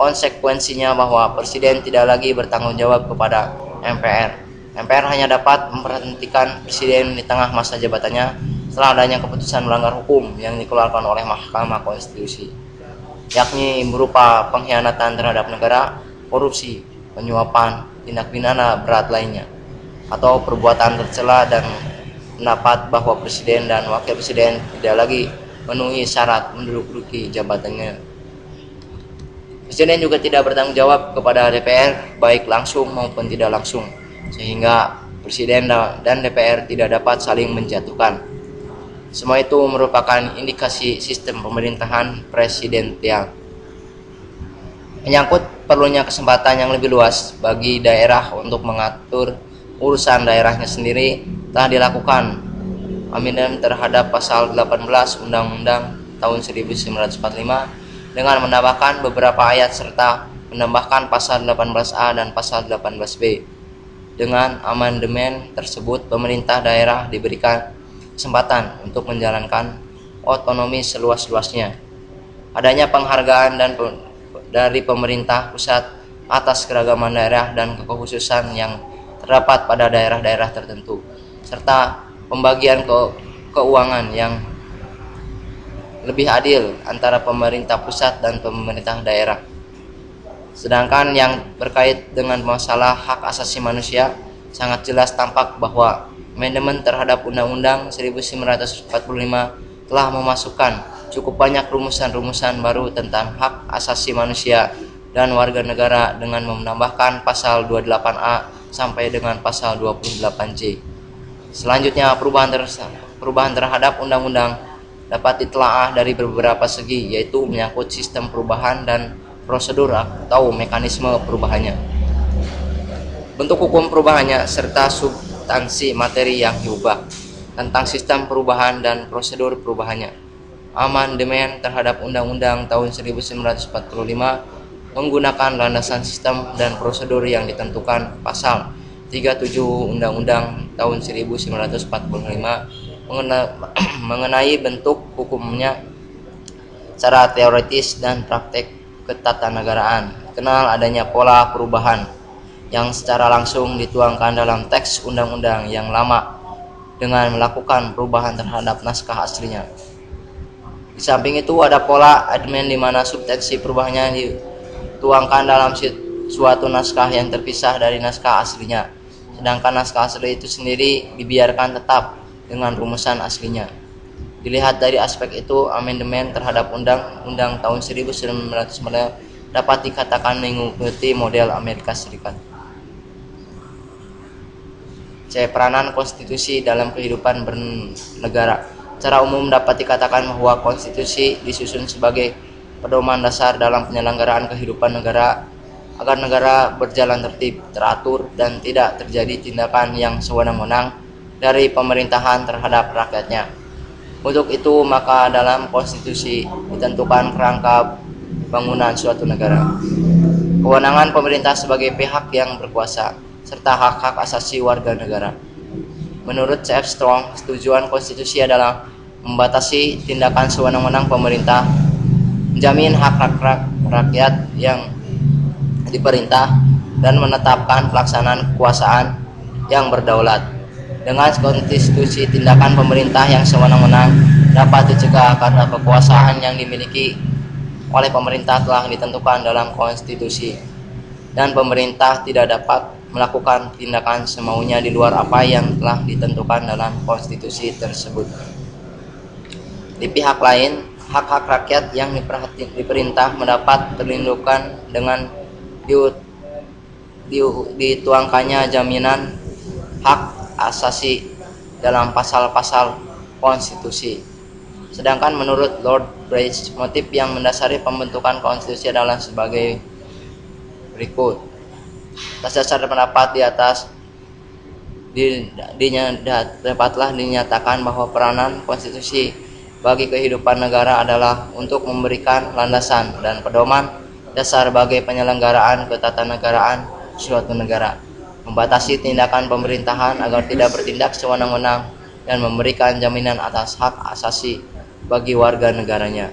konsekuensinya bahwa presiden tidak lagi bertanggung jawab kepada MPR. MPR hanya dapat memberhentikan presiden di tengah masa jabatannya setelah adanya keputusan melanggar hukum yang dikeluarkan oleh Mahkamah Konstitusi, yakni berupa pengkhianatan terhadap negara, korupsi, penyuapan, tindak pidana berat lainnya, atau perbuatan tercela, dan pendapat bahwa presiden dan wakil presiden tidak lagi memenuhi syarat menduduki jabatannya. Presiden juga tidak bertanggung jawab kepada DPR baik langsung maupun tidak langsung, sehingga presiden dan DPR tidak dapat saling menjatuhkan. Semua itu merupakan indikasi sistem pemerintahan presidensial. Menyangkut perlunya kesempatan yang lebih luas bagi daerah untuk mengatur urusan daerahnya sendiri, telah dilakukan amendement terhadap pasal 18 Undang-Undang tahun 1945 dengan menambahkan beberapa ayat serta menambahkan pasal 18A dan pasal 18B. Dengan amandemen tersebut, pemerintah daerah diberikan kesempatan untuk menjalankan otonomi seluas-luasnya. Adanya penghargaan dari pemerintah pusat atas keragaman daerah dan kekhususan yang terdapat pada daerah-daerah tertentu, serta pembagian keuangan yang lebih adil antara pemerintah pusat dan pemerintah daerah. Sedangkan yang berkait dengan masalah hak asasi manusia, sangat jelas tampak bahwa amendement terhadap Undang-Undang 1945 telah memasukkan cukup banyak rumusan-rumusan baru tentang hak asasi manusia dan warga negara dengan menambahkan pasal 28A sampai dengan pasal 28C. Selanjutnya, perubahan terhadap undang-undang dapat ditelaah dari beberapa segi, yaitu menyangkut sistem perubahan dan prosedur atau mekanisme perubahannya, bentuk hukum perubahannya, serta substansi materi yang diubah. Tentang sistem perubahan dan prosedur perubahannya, amandemen terhadap Undang-Undang tahun 1945 menggunakan landasan sistem dan prosedur yang ditentukan pasal 37 Undang-Undang tahun 1945 mengenai bentuk hukumnya secara teoritis dan praktek ketatanegaraan. Kenal adanya pola perubahan yang secara langsung dituangkan dalam teks undang-undang yang lama dengan melakukan perubahan terhadap naskah aslinya. Di samping itu ada pola admin di mana substansi perubahannya dituangkan dalam suatu naskah yang terpisah dari naskah aslinya, sedangkan naskah asli itu sendiri dibiarkan tetap dengan rumusan aslinya. Dilihat dari aspek itu, amandemen terhadap Undang-Undang tahun 1945 dapat dikatakan mengikuti model Amerika Serikat. C. Peranan konstitusi dalam kehidupan bernegara. Secara umum dapat dikatakan bahwa konstitusi disusun sebagai pedoman dasar dalam penyelenggaraan kehidupan negara agar negara berjalan tertib, teratur, dan tidak terjadi tindakan yang sewenang-wenang dari pemerintahan terhadap rakyatnya. Untuk itu, maka dalam konstitusi ditentukan kerangka bangunan suatu negara, kewenangan pemerintah sebagai pihak yang berkuasa, serta hak-hak asasi warga negara. Menurut C.F. Strong, tujuan konstitusi adalah membatasi tindakan sewenang-wenang pemerintah, menjamin hak-hak rakyat yang diperintah, dan menetapkan pelaksanaan kekuasaan yang berdaulat. Dengan konstitusi, tindakan pemerintah yang sewenang-wenang dapat dicegah karena kekuasaan yang dimiliki oleh pemerintah telah ditentukan dalam konstitusi, dan pemerintah tidak dapat melakukan tindakan semaunya di luar apa yang telah ditentukan dalam konstitusi tersebut. Di pihak lain, hak-hak rakyat yang diperintah mendapat terlindungkan dengan dituangkannya jaminan hak asasi dalam pasal-pasal konstitusi. Sedangkan menurut Lord Bryce, motif yang mendasari pembentukan konstitusi adalah sebagai berikut. Atas dasar pendapat di atas dapatlah dinyatakan bahwa peranan konstitusi bagi kehidupan negara adalah untuk memberikan landasan dan pedoman dasar bagi penyelenggaraan ketatanegaraan suatu negara, membatasi tindakan pemerintahan agar tidak bertindak sewenang-wenang, dan memberikan jaminan atas hak asasi bagi warga negaranya.